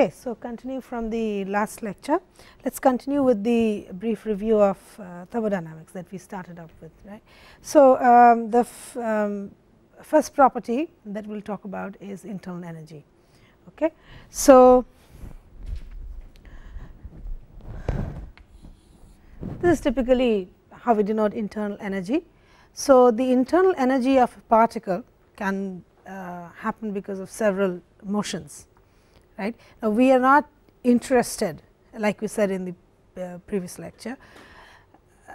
Okay, so continue from the last lecture. Let's continue with the brief review of thermodynamics that we started up with, right. So, the first property that we will talk about is internal energy. Okay. So, this is typically how we denote internal energy. So, the internal energy of a particle can happen because of several motions. Right. Now, we are not interested, like we said in the previous lecture,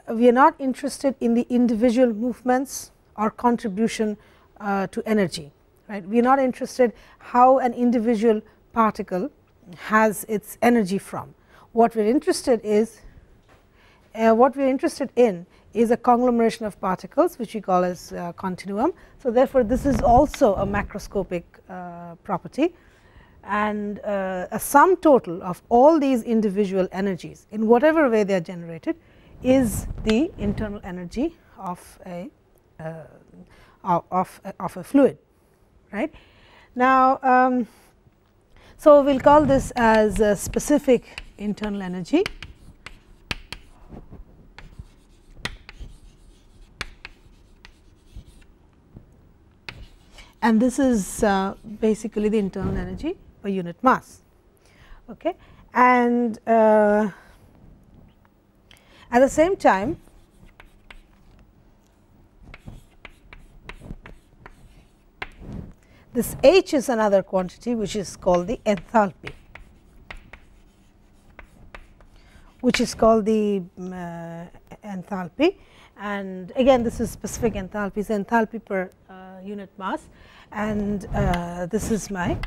we are not interested in the individual movements or contribution to energy. Right. We are not interested how an individual particle has its energy from. What we are interested is is a conglomeration of particles, which we call as continuum. So, therefore, this is also a macroscopic property, and a sum total of all these individual energies in whatever way they are generated is the internal energy of a fluid, right. Now, so we will call this as a specific internal energy, and this is basically the internal energy per unit mass. Okay. And at the same time, this H is another quantity which is called the enthalpy, and again this is specific enthalpy, is enthalpy per unit mass, and this is my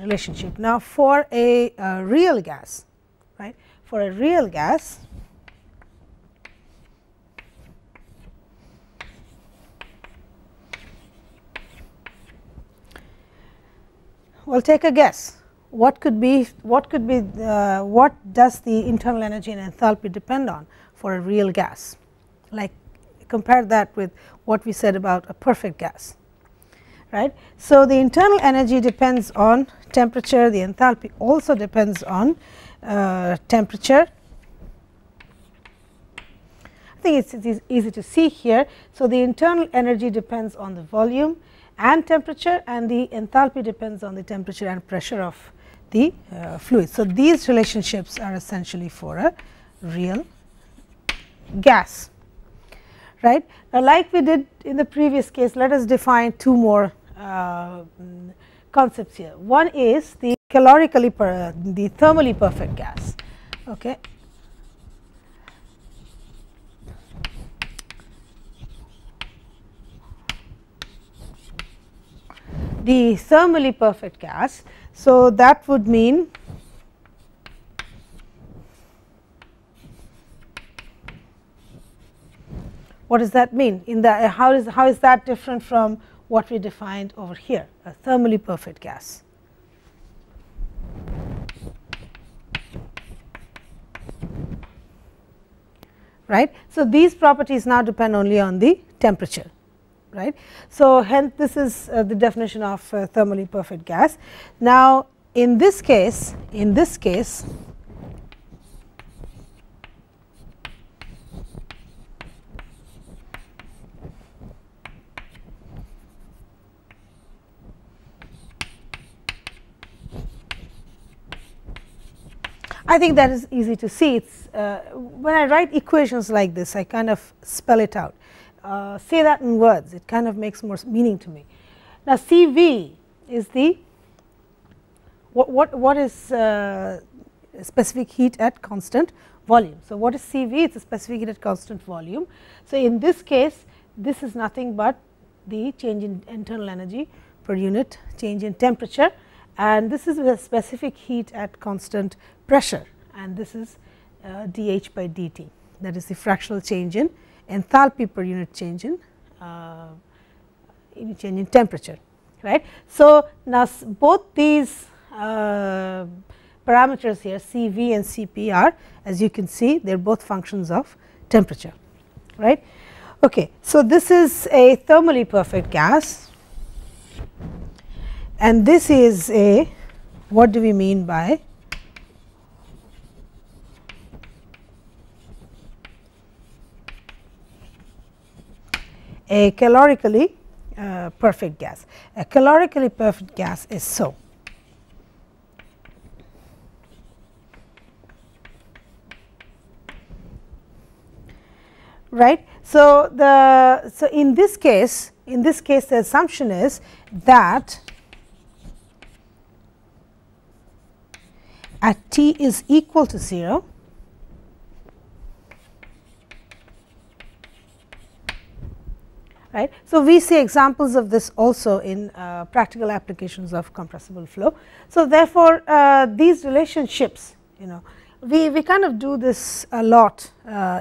relationship. Now, for a real gas, right, for a real gas, well, take a guess. What does the internal energy and enthalpy depend on for a real gas? Like, compare that with what we said about a perfect gas, right. So, the internal energy depends on temperature, the enthalpy also depends on temperature. I think it is easy to see here. So, the internal energy depends on the volume and temperature, and the enthalpy depends on the temperature and pressure of the fluid. So, these relationships are essentially for a real gas, right. Now, like we did in the previous case, let us define two more concepts here. One is the the thermally perfect gas. Okay. The thermally perfect gas. So, that would mean what does that mean? In the how is that different from what we defined over here, a thermally perfect gas? Right. So, these properties now depend only on the temperature. Right. So, hence this is the definition of thermally perfect gas. Now, in this case, I think that is easy to see. It's when I write equations like this, I kind of spell it out. Say that in words, it kind of makes more meaning to me. Now, CV is the what is specific heat at constant volume. So, what is CV? It is a specific heat at constant volume. So, in this case, this is nothing but the change in internal energy per unit change in temperature, and this is a specific heat at constant pressure, and this is dH by dt, that is the fractional change in enthalpy per unit change in temperature, right. So, now both these parameters here, CV and Cp, are, as you can see, they are both functions of temperature, right. Okay. So, this is a thermally perfect gas, and this is a what do we mean by a calorically perfect gas? A calorically perfect gas is so. Right. So, in this case the assumption is that at T is equal to 0, right. So, we see examples of this also in practical applications of compressible flow. So, therefore, these relationships, we kind of do this a lot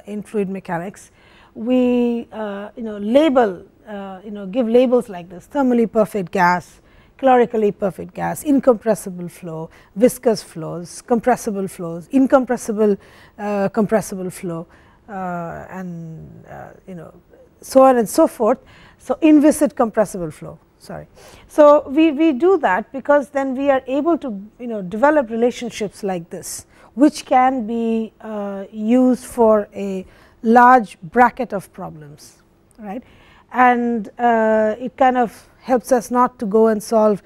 in fluid mechanics. We label, give labels like this: thermally perfect gas, calorically perfect gas, incompressible flow, viscous flows, compressible flows, incompressible compressible flow, and so on and so forth. So, inviscid compressible flow, sorry. So, we do that because then we are able to develop relationships like this, which can be used for a large bracket of problems, right. And it kind of helps us not to go and solve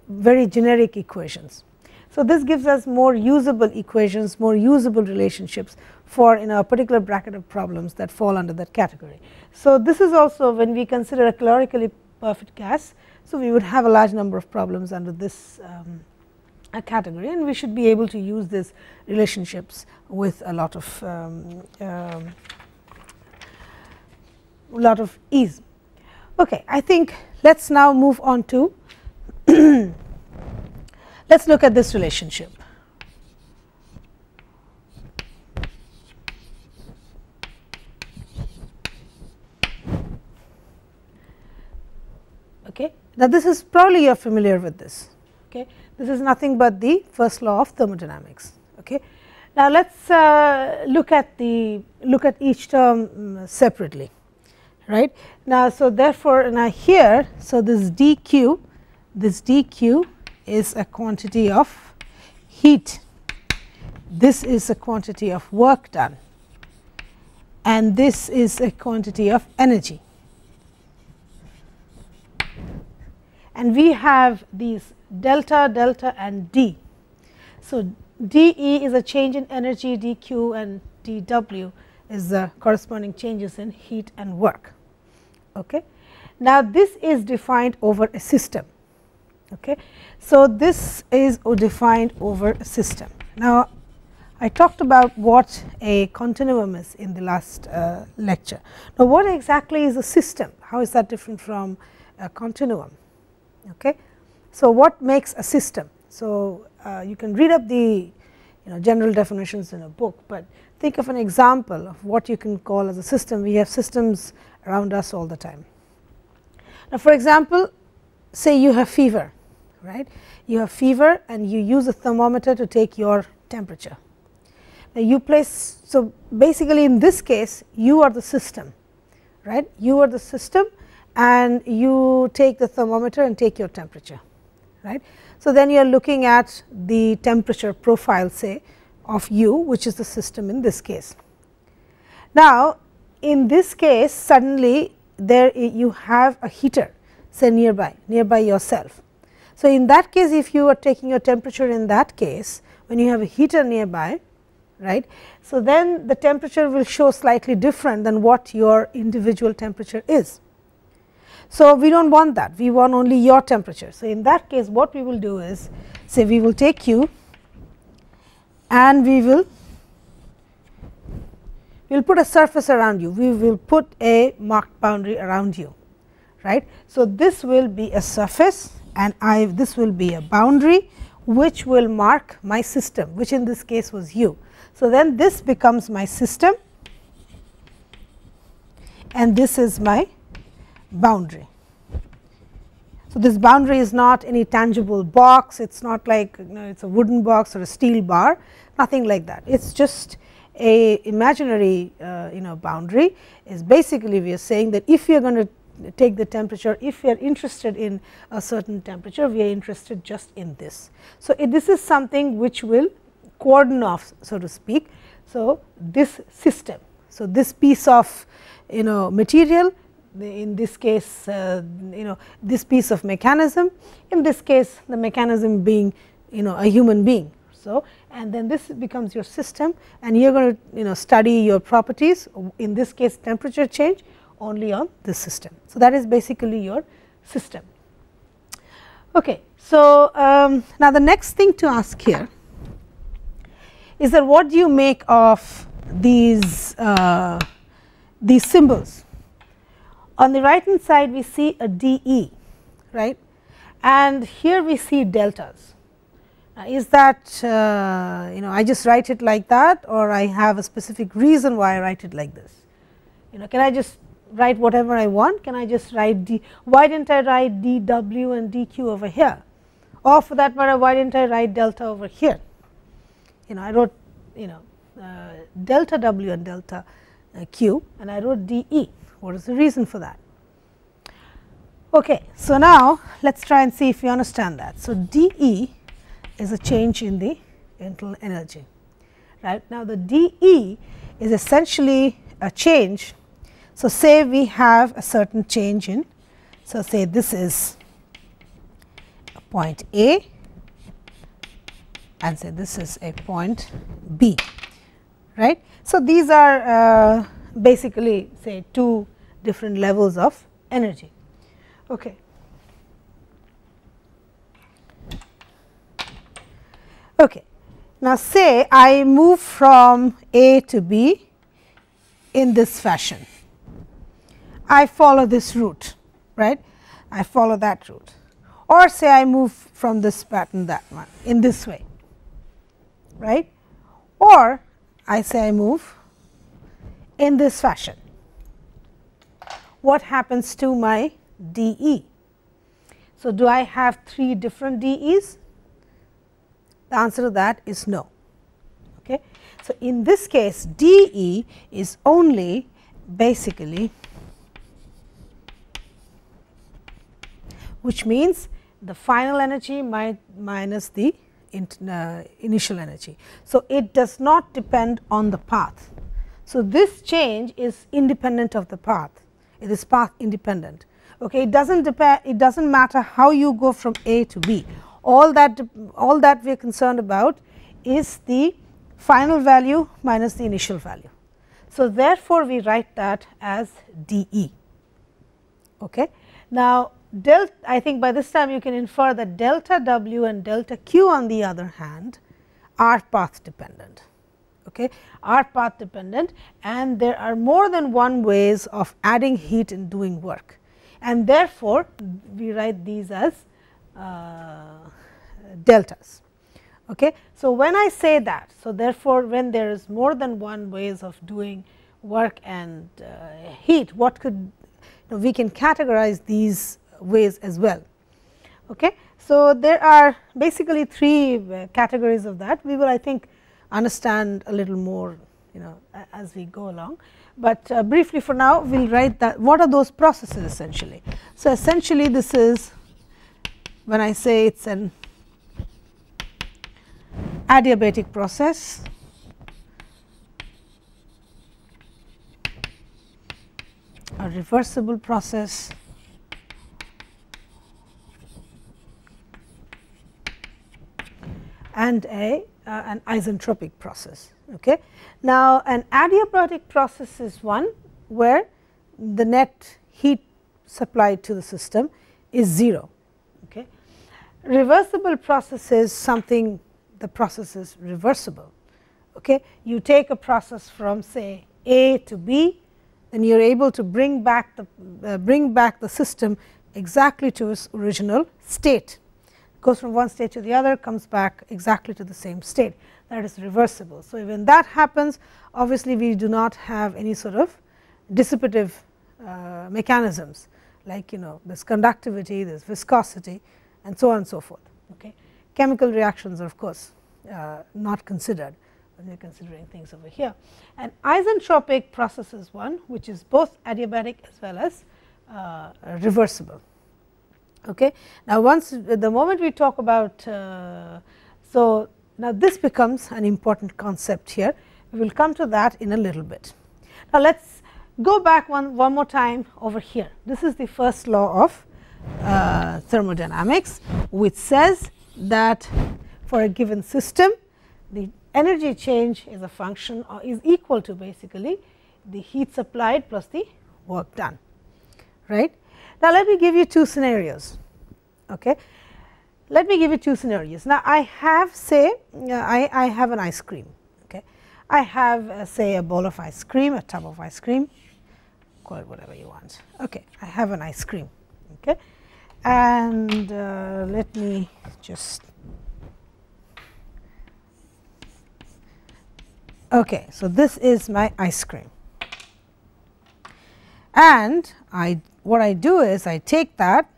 very generic equations. So, this gives us more usable equations, more usable relationships for a particular bracket of problems that fall under that category. So, this is also when we consider a calorically perfect gas. So, we would have a large number of problems under this category, and we should be able to use these relationships with a lot of ease. Okay, I think let us now move on to let us look at this relationship. Okay. Now, this is probably you are familiar with this. Okay. This is nothing but the first law of thermodynamics. Okay. Now, let us look at each term separately, right. Now, so therefore, now here, so this dq is a quantity of heat, this is a quantity of work done, and this is a quantity of energy. And we have these delta, delta and d. So, dE is a change in energy, dQ and dW is the corresponding changes in heat and work. Okay. Now, this is defined over a system. Okay. So, this is defined over a system. Now, I talked about what a continuum is in the last lecture. Now, what exactly is a system? How is that different from a continuum? Okay. So, what makes a system? So, you can read up the general definitions in a book, but think of an example of what you can call as a system. We have systems around us all the time. Now, for example, say you have fever, right. You have fever and you use a thermometer to take your temperature. Now, you place, so basically in this case you are the system, right. You are the system and you take the thermometer and take your temperature, right. So, then you are looking at the temperature profile, say, of you, which is the system in this case. Now, in this case suddenly there you have a heater, say nearby yourself. So, in that case, if you are taking your temperature in that case, when you have a heater nearby, right. So, then the temperature will show slightly different than what your individual temperature is. So, we do not want that, we want only your temperature. So, in that case what we will do is, say we will take you and we will put a surface around you, we will put a marked boundary around you, right. So, this will be a surface and this will be a boundary which will mark my system, which in this case was you. So, then this becomes my system and this is my boundary. So, this boundary is not any tangible box, it is not like it is a wooden box or a steel bar, nothing like that. It is just a imaginary boundary. Is basically we are saying that if you are going to take the temperature. If we are interested in a certain temperature, we are interested just in this. So, this is something which will cordon off, so to speak. So, this system. So, this piece of material, in this case this piece of mechanism, in this case the mechanism being a human being. So, and then this becomes your system, and you are going to study your properties, in this case temperature change, only on this system. So, that is basically your system. Okay. So, now the next thing to ask here is that what do you make of these symbols? On the right hand side we see a dE, right, and here we see deltas. Is that I just write it like that, or I have a specific reason why I write it like this? Can I just write whatever I want? Can I just write d? Why didn't I write dW and dQ over here, or for that matter why didn't I write delta over here? I wrote delta W and delta Q, and I wrote dE. What is the reason for that? Okay, so now let us try and see if we understand that. So, dE is a change in the internal energy, right. Now, the dE is essentially a change. So, say we have a certain change in, so say this is a point A, and say this is a point B, right. So, these are basically say two different levels of energy. Okay. Okay. Now, say I move from A to B in this fashion. I follow this route, right, I follow that route, or say I move from this pattern that one in this way, right, or I say I move in this fashion. What happens to my dE? So, do I have 3 different dEs? The answer to that is no. Okay. So, in this case dE is only basically, which means the final energy minus the initial energy. So, it does not depend on the path. So, this change is independent of the path, it is path independent. Okay. It does not matter how you go from A to B, all that we are concerned about is the final value minus the initial value. So, therefore, we write that as dE. Okay. Now, I think by this time you can infer that delta W and delta Q on the other hand are path dependent, okay, are path dependent, and there are more than one ways of adding heat and doing work, and therefore, we write these as deltas. Okay. So, when I say that, so therefore, when there is more than one ways of doing work and heat, what could we can categorize these ways as well. Okay. So, there are basically 3 categories of that. We will, I think, understand a little more as we go along, but briefly for now we will write that what are those processes essentially. So, essentially this is when I say it is an adiabatic process, a reversible process, and an isentropic process. Okay. Now, an adiabatic process is one where the net heat supplied to the system is 0. Okay. Reversible process is something, the process is reversible. Okay. You take a process from say A to B, then you are able to bring back the system exactly to its original state. Goes from one state to the other, comes back exactly to the same state, that is reversible. So, when that happens, obviously, we do not have any sort of dissipative mechanisms like there is conductivity, there is viscosity, and so on and so forth. Okay. Chemical reactions are of course not considered when we are considering things over here. And isentropic process is one which is both adiabatic as well as reversible. Okay. Now, the moment we talk about, so now this becomes an important concept here. We will come to that in a little bit. Now, let us go back one more time over here. This is the first law of thermodynamics, which says that for a given system, the energy change is a function or is equal to basically the heat supplied plus the work done, right. Now, let me give you two scenarios. Okay. Let me give you two scenarios. Now, I have say I have an ice cream. Okay. I have say a bowl of ice cream, a tub of ice cream, call it whatever you want. Okay. I have an ice cream. Okay. And let me just okay. So, this is my ice cream, and what I do is I take that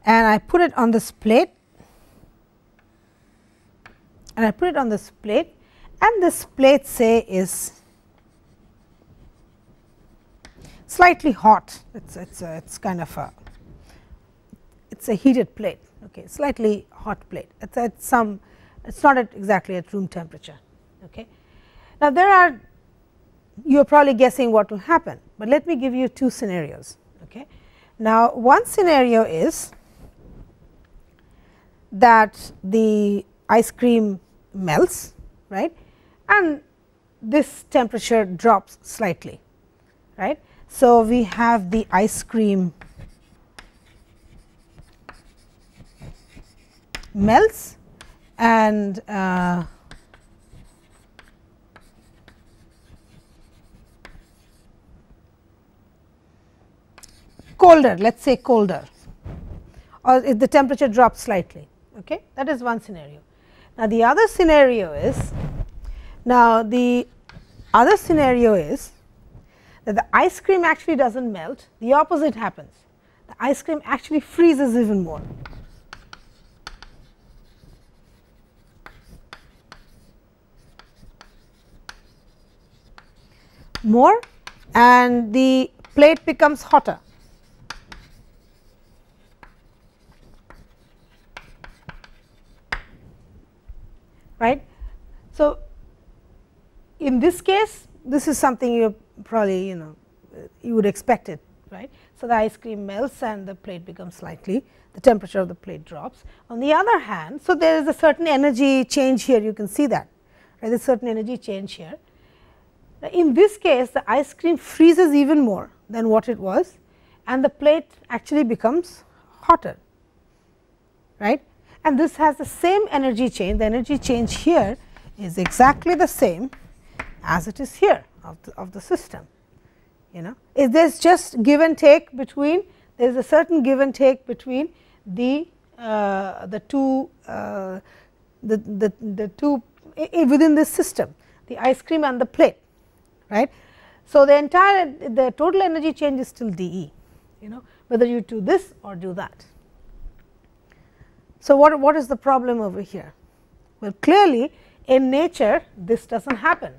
and I put it on this plate, and this plate say is slightly hot. It's kind of it's a heated plate. Okay, slightly hot plate. It's not exactly at room temperature. Okay. Now, you are probably guessing what will happen, but let me give you two scenarios. Okay. Now, one scenario is that the ice cream melts, right, and this temperature drops slightly, right. So, we have the ice cream melts and colder, let us say colder, or if the temperature drops slightly. Okay. That is one scenario. Now, the other scenario is that the ice cream actually does not melt, the opposite happens, the ice cream actually freezes even more, and the plate becomes hotter. Right. So, in this case, this is something you probably you would expect it, right. So, the ice cream melts and the plate becomes slightly, the temperature of the plate drops. On the other hand, so there is a certain energy change here, you can see that, right, there is certain energy change here. In this case, the ice cream freezes even more than what it was, and the plate actually becomes hotter, right. And this has the same energy change. The energy change here is exactly the same as it is here of the system. If there is just give and take between, there is a certain give and take between the two within this system, the ice cream and the plate, right. So, the total energy change is still dE, whether you do this or do that. So, what is the problem over here? Well, clearly in nature this does not happen,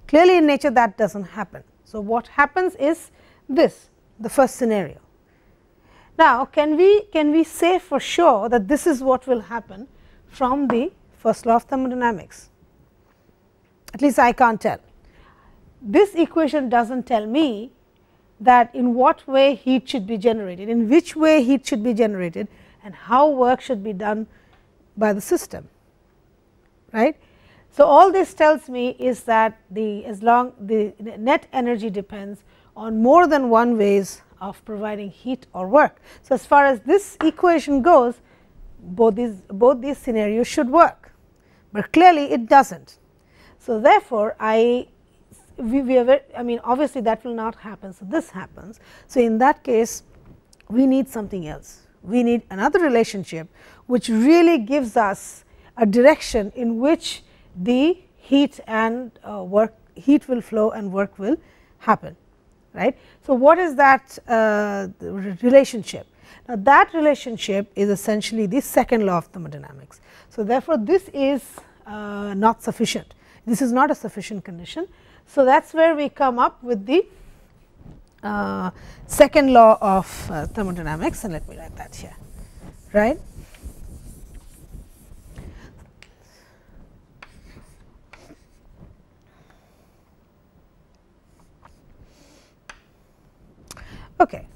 clearly in nature that does not happen. So, what happens is this, the first scenario. Now, can we say for sure that this is what will happen from the first law of thermodynamics? At least I can't tell. This equation does not tell me that in what way heat should be generated, in which way heat should be generated, and how work should be done by the system, right. So, all this tells me is that the net energy depends on more than one ways of providing heat or work. So, as far as this equation goes, both these scenarios should work, but clearly it does not. So, therefore, I mean obviously that will not happen. So, this happens. So, in that case we need something else. We need another relationship which really gives us a direction in which the heat and heat will flow and work will happen, right. So, what is that relationship? Now, that relationship is essentially the second law of thermodynamics. So, therefore, this is not sufficient. This is not a sufficient condition. So, that is where we come up with the second law of thermodynamics, and let me write that here, right. Okay.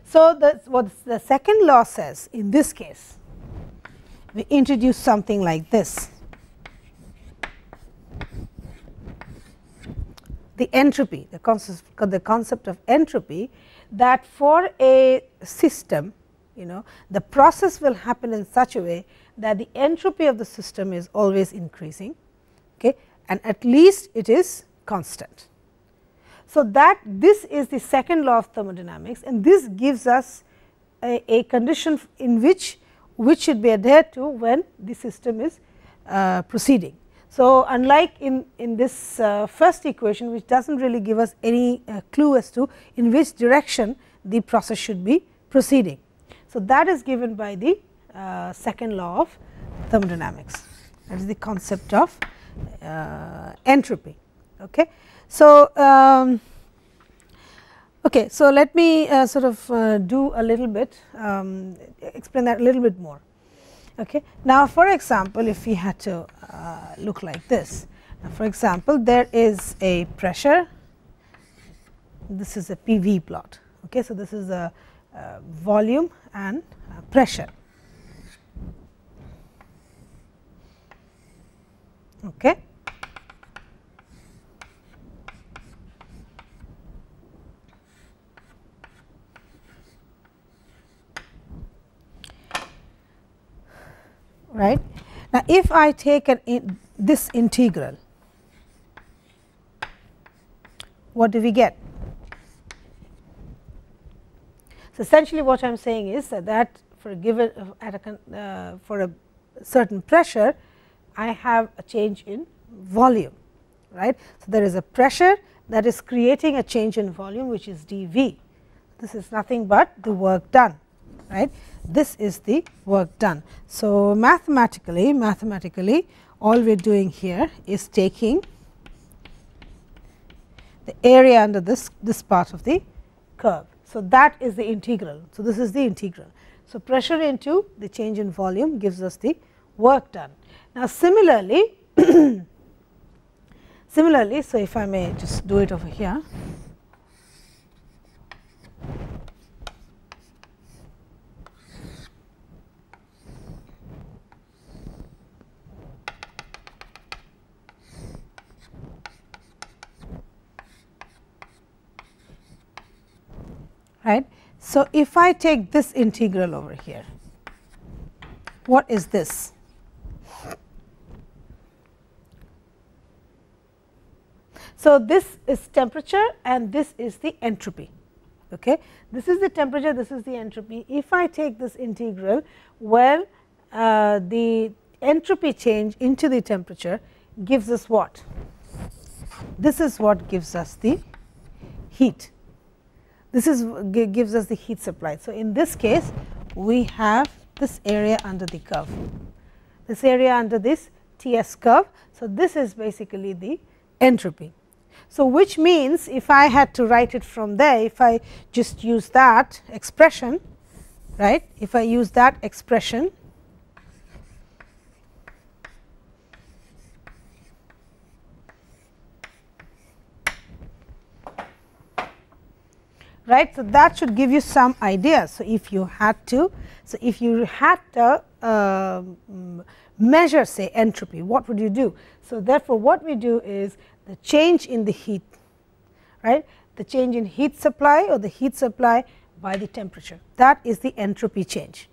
So, what the second law says in this case, we introduce something like this. The entropy, the concept of entropy, that for a system, the process will happen in such a way that the entropy of the system is always increasing, okay, and at least it is constant. So, that this is the second law of thermodynamics, and this gives us a condition in which should be adhered to when the system is proceeding. So, unlike in this first equation, which does not really give us any clue as to in which direction the process should be proceeding. So, that is given by the second law of thermodynamics, that is the concept of entropy. Okay. So, so let me sort of do a little bit, explain that a little bit more. Okay. Now, for example, if we had to look like this, now for example, there is a pressure, this is a PV plot. Okay. So, this is a volume and pressure. Okay. Right. Now, if I take this integral, what do we get? So, essentially what I am saying is that for a given for a certain pressure, I have a change in volume, right. So, there is a pressure that is creating a change in volume, which is dV. This is nothing but the work done, right. This is the work done. So, mathematically all we are doing here is taking the area under this part of the curve. So, that is the integral. So, this is the integral. So, pressure into the change in volume gives us the work done. Now, similarly, so if I may just do it over here. Right. So, if I take this integral over here, what is this? So, this is temperature and this is the entropy. Okay. This is the temperature, this is the entropy. If I take this integral, well, the entropy change into the temperature gives us what? This is what gives us the heat. This is gives us the heat supply. So, in this case, we have this area under the curve, this area under this Ts curve. So, this is basically the entropy. So, which means if I had to write it from there, if I just use that expression, right, if I use that expression, right. So, that should give you some idea. So, if you had to measure say entropy, what would you do? So, therefore, what we do is the change in the heat, right, the change in heat supply or the heat supply by the temperature, that is the entropy change,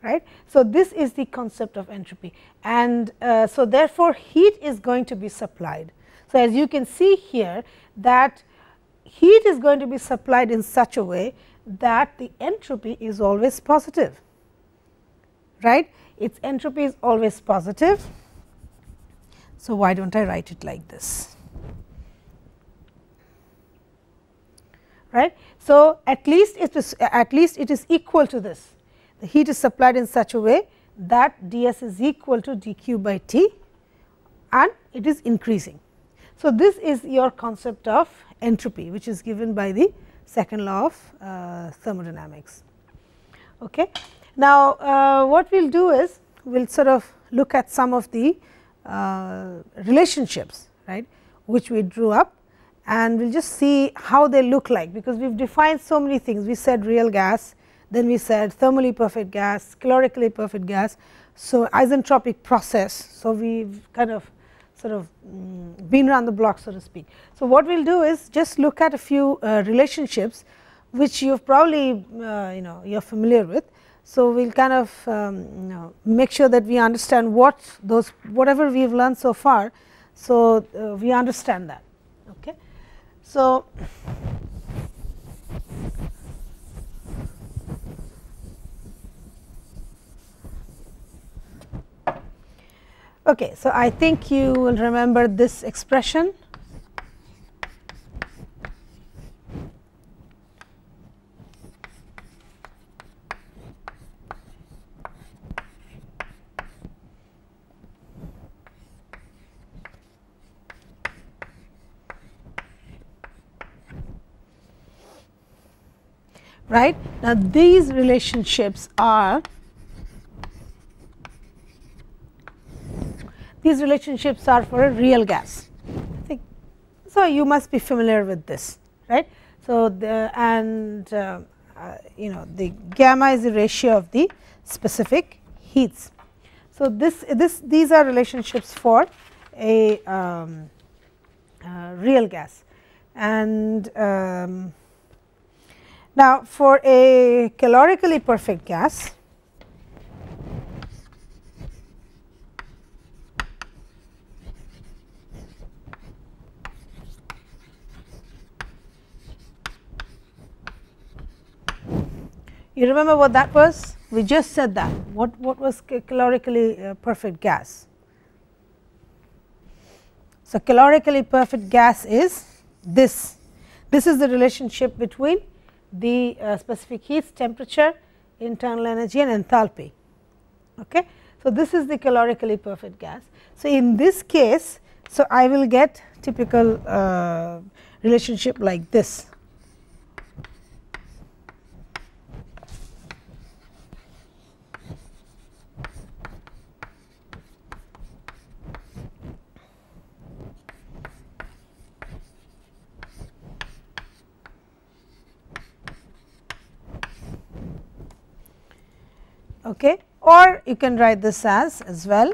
right. So, this is the concept of entropy, and so therefore, heat is going to be supplied. So, as you can see here that heat is going to be supplied in such a way that the entropy is always positive, right. Its entropy is always positive. So, why do not I write it like this, right. So, at least it is equal to this. The heat is supplied in such a way that ds is equal to dq by T, and it is increasing. So, this is your concept of entropy, which is given by the second law of thermodynamics. Okay. Now, what we will do is we will sort of look at some of the relationships, right, which we drew up, and we will just see how they look like, because we have defined so many things. We said real gas, then we said thermally perfect gas, calorically perfect gas, so isentropic process. So, we have kind of sort of been around the block, so to speak. So, what we will do is just look at a few relationships which you have probably you are familiar with. So, we will kind of make sure that we understand whatever we have learned so far. So, we understand that. Okay. So, okay, so I think you will remember this expression. Right. Now, these relationships are for a real gas. So, you must be familiar with this, right. So, the gamma is the ratio of the specific heats. So, these are relationships for a real gas, and now for a calorically perfect gas, you remember what that was? We just said that. What was calorically perfect gas? So, calorically perfect gas is this. This is the relationship between the specific heats, temperature, internal energy, and enthalpy. Okay. So, this is the calorically perfect gas. So, in this case, so I will get typical relationship like this. Okay, or you can write this as well.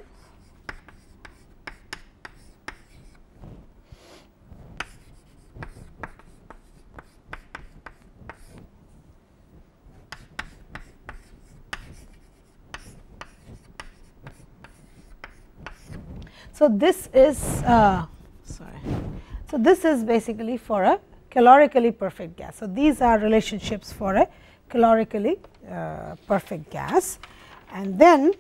So, this is So, this is basically for a calorically perfect gas. So, these are relationships for a calorically perfect gas, and then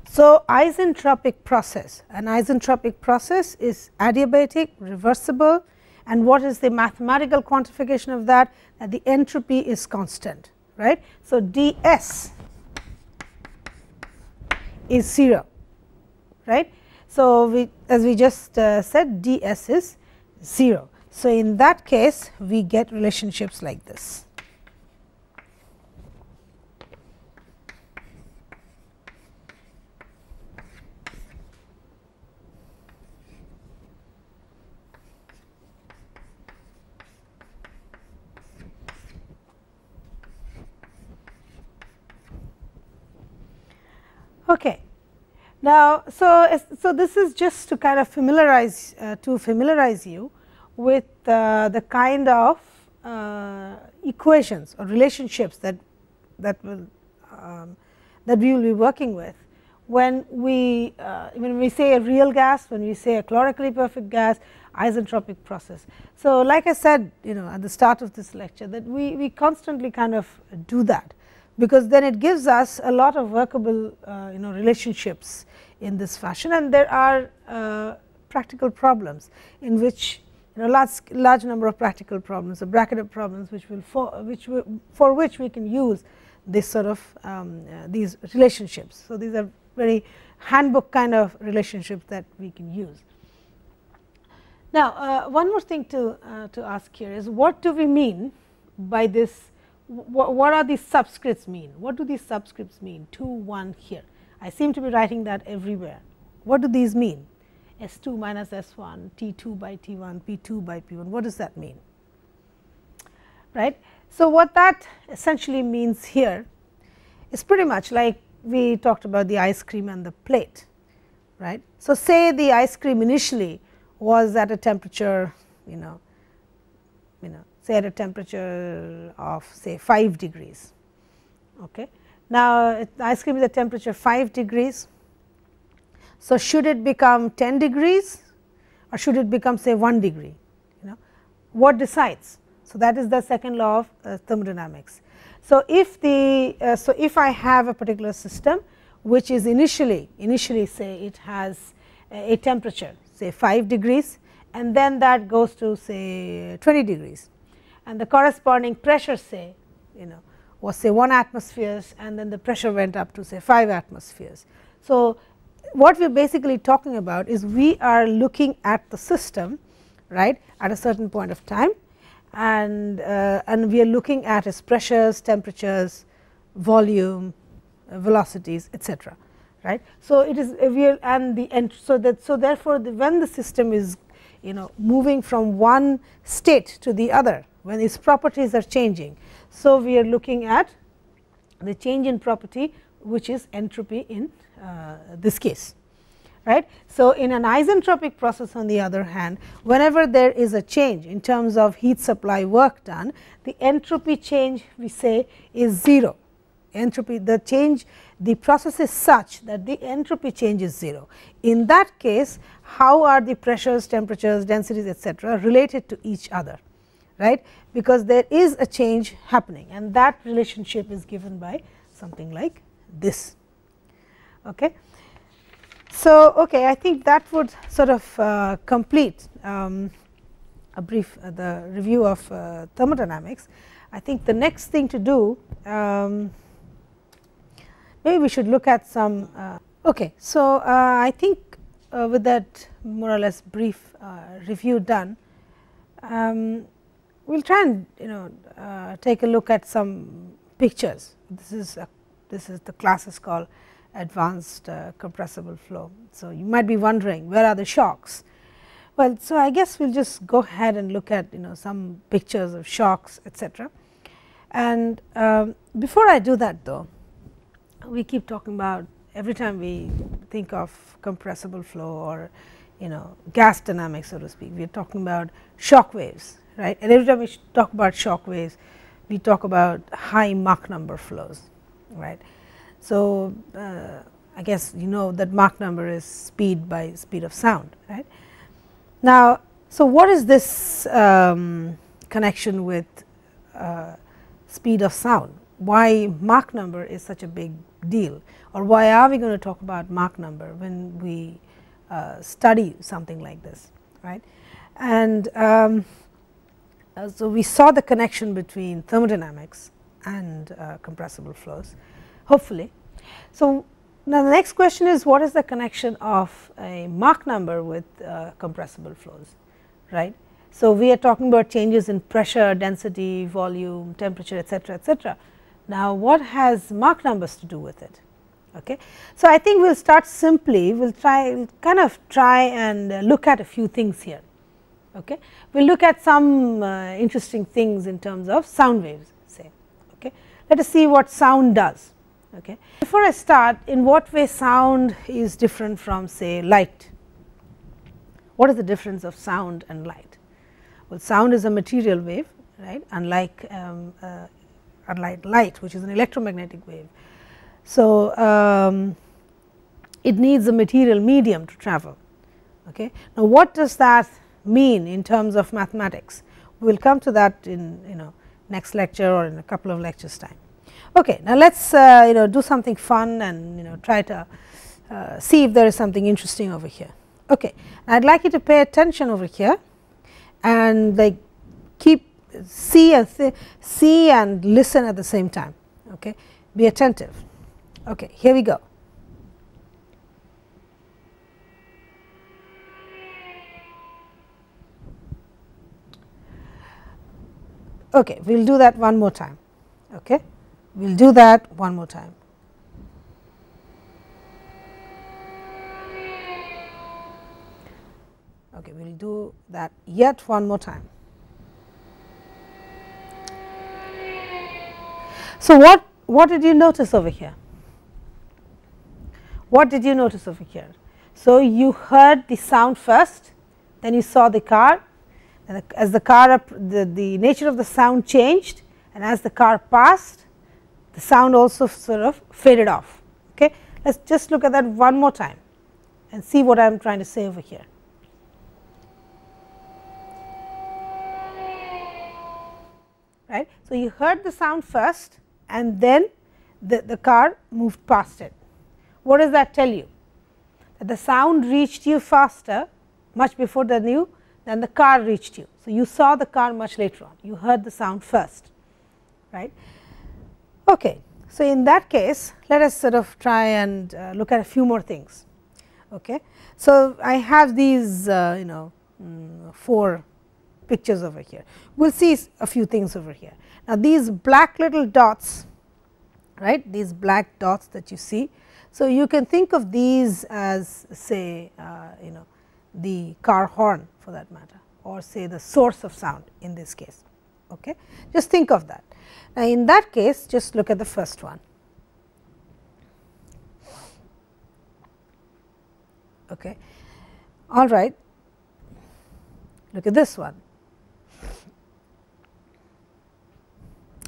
so isentropic process. An isentropic process is adiabatic, reversible, and what is the mathematical quantification of that? That the entropy is constant, right. So, ds is 0, right. So, as we just said, ds is 0. So, in that case we get relationships like this. Okay. Now, so this is just to kind of familiarize you with the kind of equations or relationships that we will be working with when we say a real gas, when we say a chlorically perfect gas, isentropic process. So, like I said at the start of this lecture, that we constantly kind of do that, because then it gives us a lot of workable relationships in this fashion, and there are practical problems in which large number of practical problems, the bracketed problems, for which we can use this sort of these relationships. So, these are very handbook kind of relationships that we can use. Now, one more thing to ask here is, what do we mean by this? What are these subscripts mean? What do these subscripts mean? 2, 1 here. I seem to be writing that everywhere. What do these mean? S2 minus S1, T2 by T1, P2 by P1. What does that mean? Right. So, what that essentially means here is pretty much like we talked about the ice cream and the plate, right. So, say the ice cream initially was at a temperature, say at a temperature of say 5 degrees. Okay. Now, the ice cream is at temperature 5 degrees. So, should it become 10 degrees or should it become say 1 degree? What decides? So, that is the second law of thermodynamics. So, if I have a particular system which is initially say it has a temperature say 5 degrees, and then that goes to say 20 degrees, and the corresponding pressure say was say 1 atmospheres, and then the pressure went up to say 5 atmospheres. So, what we are basically talking about is we are looking at the system, right, at a certain point of time, and we are looking at its pressures, temperatures, volume, velocities, etc. Right. So, it is so therefore, when the system is moving from one state to the other, when its properties are changing. So, we are looking at the change in property, which is entropy in this case. Right. So, in an isentropic process, on the other hand, whenever there is a change in terms of heat supply work done, the entropy change we say is 0. Entropy, the process is such that the entropy change is 0. In that case, how are the pressures, temperatures, densities, etc. related to each other, right? Because there is a change happening, and that relationship is given by something like this. Okay. So, I think that would sort of complete a brief the review of thermodynamics. I think the next thing to do, maybe we should look at some. So, I think with that more or less brief review done, we will try and take a look at some pictures. This is the class is called advanced compressible flow. So, you might be wondering, where are the shocks? Well, so I guess we will just go ahead and look at some pictures of shocks, etc. And before I do that though, we keep talking about, every time we think of compressible flow or gas dynamics, so to speak, we are talking about shock waves, right. And every time we talk about shock waves, we talk about high Mach number flows, right. So, I guess that Mach number is speed by speed of sound, right. Now, so what is this connection with speed of sound? Why Mach number is such a big deal, or why are we going to talk about Mach number when we study something like this, right. And so, we saw the connection between thermodynamics and compressible flows, hopefully. So, now the next question is, what is the connection of a Mach number with compressible flows, right. So, we are talking about changes in pressure, density, volume, temperature, etc., etc. Now, what has Mach numbers to do with it? Okay. So, I think we will start simply, we will try and look at a few things here. Okay. We will look at some interesting things in terms of sound waves, say. Okay. Let us see what sound does. Okay. Before I start, in what way sound is different from say light? What is the difference of sound and light? Well, sound is a material wave, right, unlike light, which is an electromagnetic wave. So, it needs a material medium to travel. Okay. Now, what does that mean in terms of mathematics? We will come to that in next lecture or in a couple of lectures time. Okay. Now, let us do something fun and try to see if there is something interesting over here. Okay. I would like you to pay attention over here and like keep see and listen at the same time. Okay. Be attentive. Okay. Here we go. Okay, we will do that one more time. Okay, we will do that one more time. Okay, we will do that yet one more time. So, what did you notice over here? What did you notice over here? So, you heard the sound first, then you saw the car. And as the car the nature of the sound changed, and as the car passed, the sound also sort of faded off. Okay. Let us just look at that one more time and see what I am trying to say over here. Right. So, you heard the sound first and then the car moved past it. What does that tell you? That the sound reached you faster much before than the car reached you. So, you saw the car much later on, you heard the sound first, right. Okay. So, in that case, let us sort of try and look at a few more things. Okay. So, I have these 4 pictures over here. We will see a few things over here. Now, these black little dots, right, these black dots that you see. So, you can think of these as say the car horn for that matter, or say the source of sound in this case. Okay. Just think of that. Now, in that case, just look at the first one. Okay. All right. Look at this one.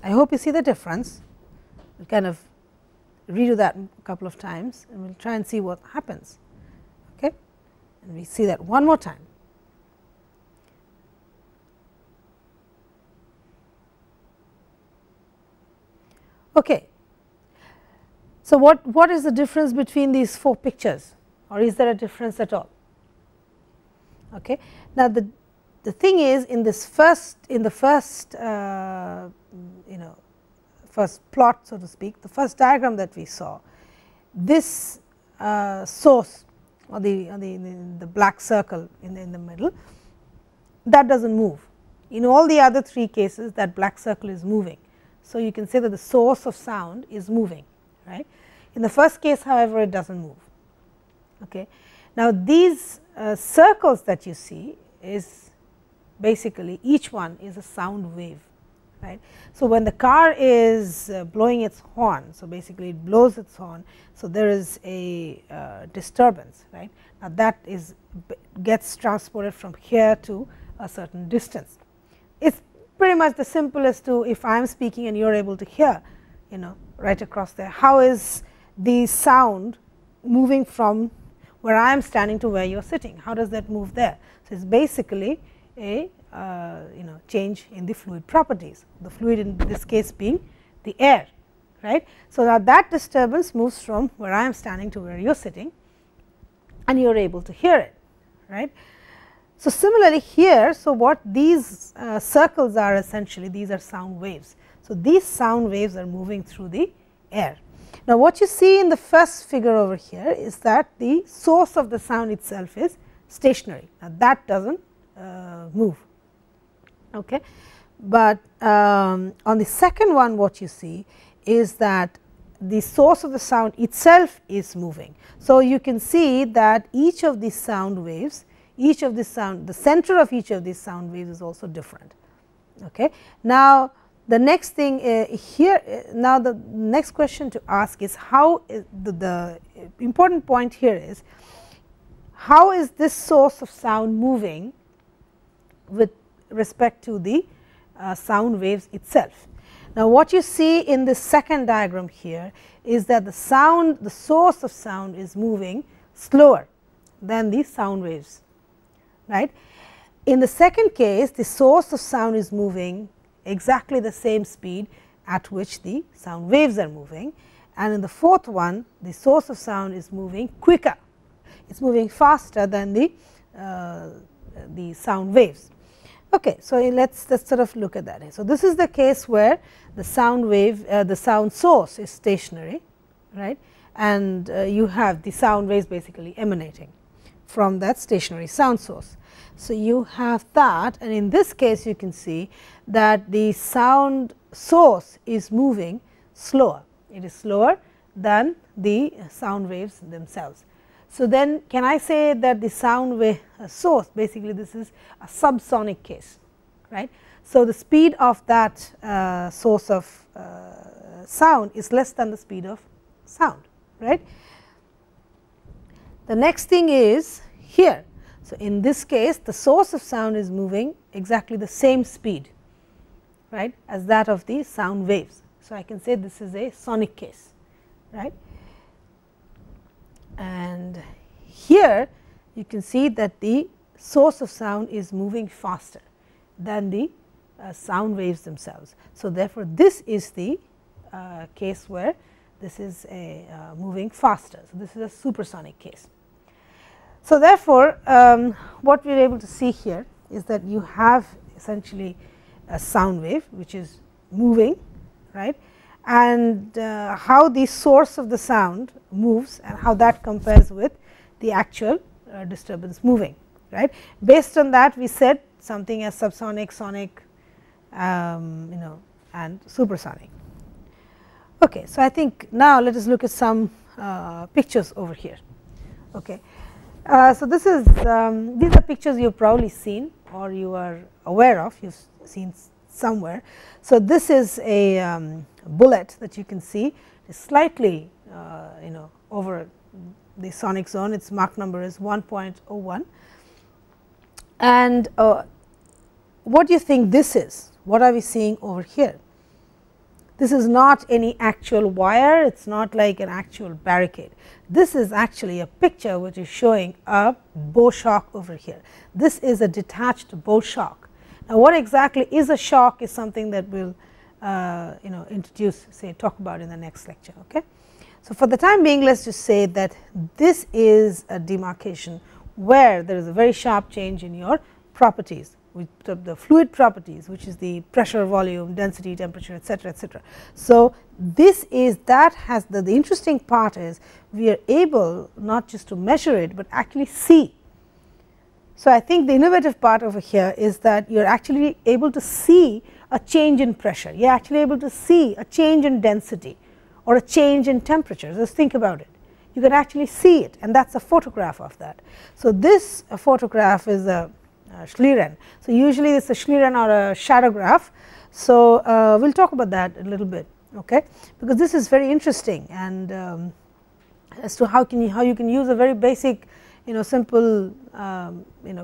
I hope you see the difference. We'll kind of redo that a couple of times and we'll try and see what happens. Okay. And we see that one more time. Okay. So, what is the difference between these 4 pictures, or is there a difference at all? Okay. Now, the thing is, in the first first plot, so to speak, the first diagram that we saw, this source or the black circle in the middle, that does not move. In all the other 3 cases, that black circle is moving. So, you can say that the source of sound is moving, right. In the first case, however, it does not move. Okay. Now, these circles that you see is basically each one is a sound wave, right. So, when the car is blowing its horn, so basically it blows its horn, so there is a disturbance, right. Now, that gets transported from here to a certain distance. It is pretty much the simplest to, if I am speaking and you are able to hear, right across there, how is the sound moving from where I am standing to where you are sitting, how does that move there? So, it is basically a change in the fluid properties, the fluid in this case being the air, right. So, now that disturbance moves from where I am standing to where you are sitting and you are able to hear it, right. So, similarly here, so what these circles are essentially, these are sound waves. So, these sound waves are moving through the air. Now, what you see in the first figure over here is that the source of the sound itself is stationary. Now, that does not move, okay. But on the second one, what you see is that the source of the sound itself is moving. So, you can see that each of these sound waves, the center of each of these sound waves is also different. Okay. Now, the next thing now the next question to ask is how the important point here is how is this source of sound moving with respect to the sound waves itself. Now, what you see in the second diagram here is that the sound, the source of sound is moving slower than the sound waves, right. In the second case, the source of sound is moving exactly the same speed at which the sound waves are moving, and in the fourth one, the source of sound is moving quicker, it is moving faster than the sound waves. Okay, so let's sort of look at that. So this is the case where the sound wave, the sound source is stationary, right, and you have the sound waves basically emanating from that stationary sound source. So you have that, and in this case you can see that the sound source is moving slower, it is slower than the sound waves themselves. So then can I say that the sound wave source, basically this is a subsonic case, right. So the speed of that source of sound is less than the speed of sound, right. The next thing is here. So in this case, the source of sound is moving exactly the same speed, right, as that of the sound waves. So I can say this is a sonic case, right. And here you can see that the source of sound is moving faster than the sound waves themselves. So therefore this is the case where this is a moving faster. So this is a supersonic case. So therefore what we are able to see here is that you have essentially a sound wave which is moving, right, and how the source of the sound moves and how that compares with the actual disturbance moving, right. Based on that we said something as subsonic, sonic, and supersonic. Okay, so I think now let us look at some pictures over here. Okay. So this is these are pictures you have probably seen or you are aware of, you have seen somewhere. So this is a bullet that you can see is slightly over the sonic zone, its Mach number is 1.01, and what do you think this is? What are we seeing over here? This is not any actual wire, it is not like an actual barricade. This is actually a picture which is showing a bow shock over here. This is a detached bow shock. Now what exactly is a shock is something that we will introduce, say talk about in the next lecture. Okay. So for the time being, let us just say that this is a demarcation where there is a very sharp change in your properties, with the fluid properties, which is the pressure, volume, density, temperature, etc., etc. So this is that has the interesting part is we are able not just to measure it, but actually see. So I think the innovative part over here is that you are actually able to see a change in pressure, you are actually able to see a change in density or a change in temperature. Just think about it, you can actually see it, and that is a photograph of that. So this photograph is a Schlieren. So usually it is a Schlieren or a shadowgraph. So we will talk about that a little bit, okay, because this is very interesting, and as to how you can use a very basic simple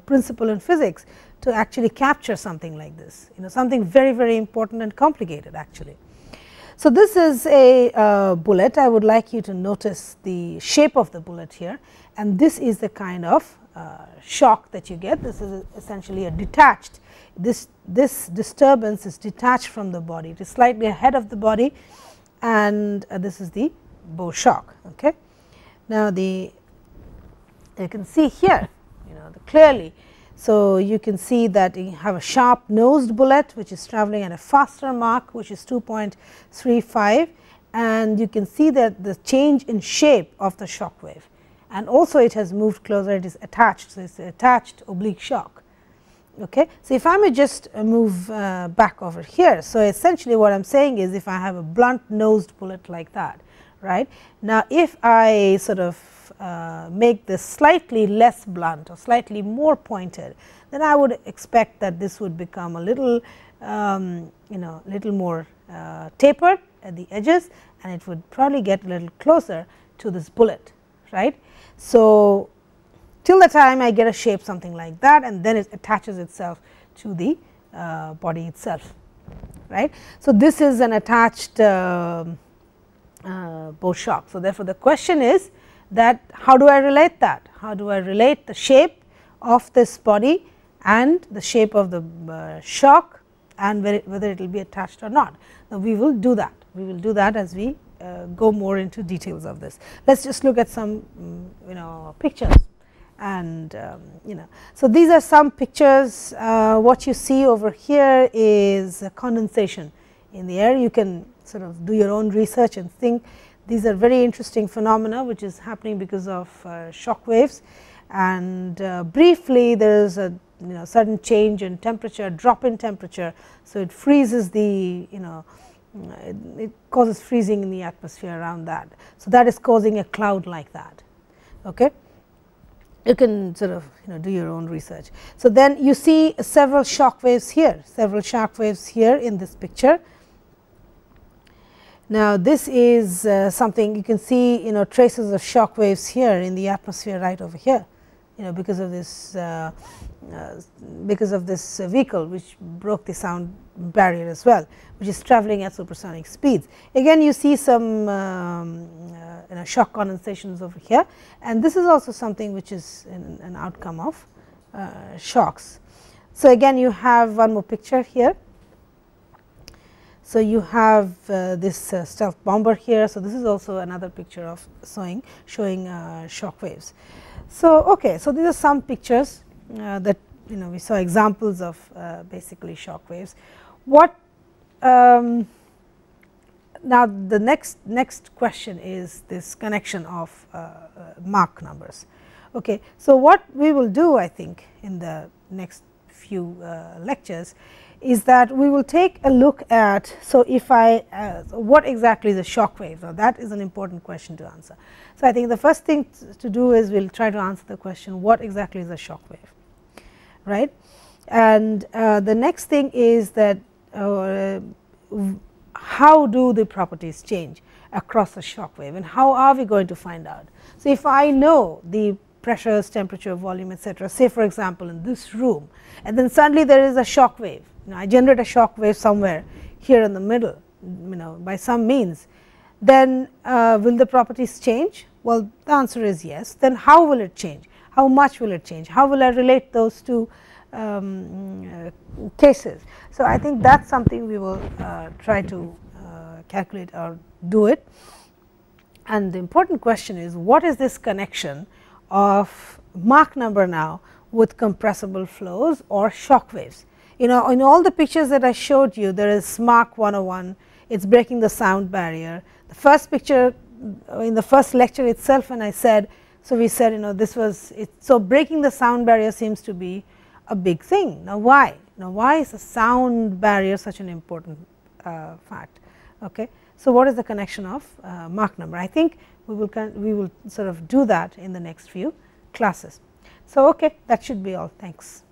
principle in physics to actually capture something like this, something very important and complicated actually. So this is a bullet. I would like you to notice the shape of the bullet here, and this is the kind of shock that you get. This is essentially a detached, this disturbance is detached from the body, it is slightly ahead of the body, and this is the bow shock. Okay. Now you can see here clearly, so you can see that you have a sharp nosed bullet which is travelling at a faster Mach, which is 2.35, and you can see that the change in shape of the shock wave, and also it has moved closer, it is attached. So it is attached oblique shock. Okay. So if I may just move back over here, so essentially what I am saying is if I have a blunt nosed bullet like that, right. Now if I sort of make this slightly less blunt or slightly more pointed, then I would expect that this would become a little little more tapered at the edges, and it would probably get a little closer to this bullet, right. So till the time I get a shape something like that, and then it attaches itself to the body itself, right. So this is an attached both shocks. So, therefore, the question is that how do I relate that? How do I relate the shape of this body and the shape of the shock and whether it will be attached or not. Now, we will do that. We will do that as we go more into details of this. Let us just look at some pictures and So, these are some pictures. What you see over here is condensation in the air. You can sort of do your own research and think these are very interesting phenomena which is happening because of shock waves, and briefly there is a sudden change in temperature, drop in temperature. So, it freezes the it causes freezing in the atmosphere around that. So, that is causing a cloud like that. Okay. You can sort of do your own research. So, then you see several shock waves here, in this picture. Now, this is something you can see traces of shock waves here in the atmosphere right over here, because of this vehicle which broke the sound barrier as well, which is traveling at supersonic speeds. Again, you see some shock condensations over here, and this is also something which is an outcome of shocks. So, again you have one more picture here. So, you have this stealth bomber here. So, this is also another picture of showing shock waves. So, okay, so these are some pictures that we saw examples of basically shock waves. What now the next question is this connection of Mach numbers. Okay, so what we will do, I think, in the next few lectures is that we will take a look at, so if what exactly is a shock wave? Now, that is an important question to answer. So, I think the first thing to do is we will try to answer the question, what exactly is a shock wave, right? And the next thing is that how do the properties change across the shock wave, and how are we going to find out? So, if I know the pressures, temperature, volume, etc., say for example in this room, and then suddenly there is a shock wave, I generate a shock wave somewhere here in the middle, by some means, then will the properties change? Well, the answer is yes. Then how will it change? How much will it change? How will I relate those two cases? So, I think that is something we will try to calculate or do it. And the important question is, what is this connection of Mach number now with compressible flows or shock waves? In all the pictures that I showed you, there is Mach 101, it is breaking the sound barrier. The first picture in the first lecture itself, when I said, so we said this was it. So, breaking the sound barrier seems to be a big thing. Now, why? Now, why is the sound barrier such an important fact? Okay. So, what is the connection of Mach number? I think we will sort of do that in the next few classes. So, okay, that should be all. Thanks.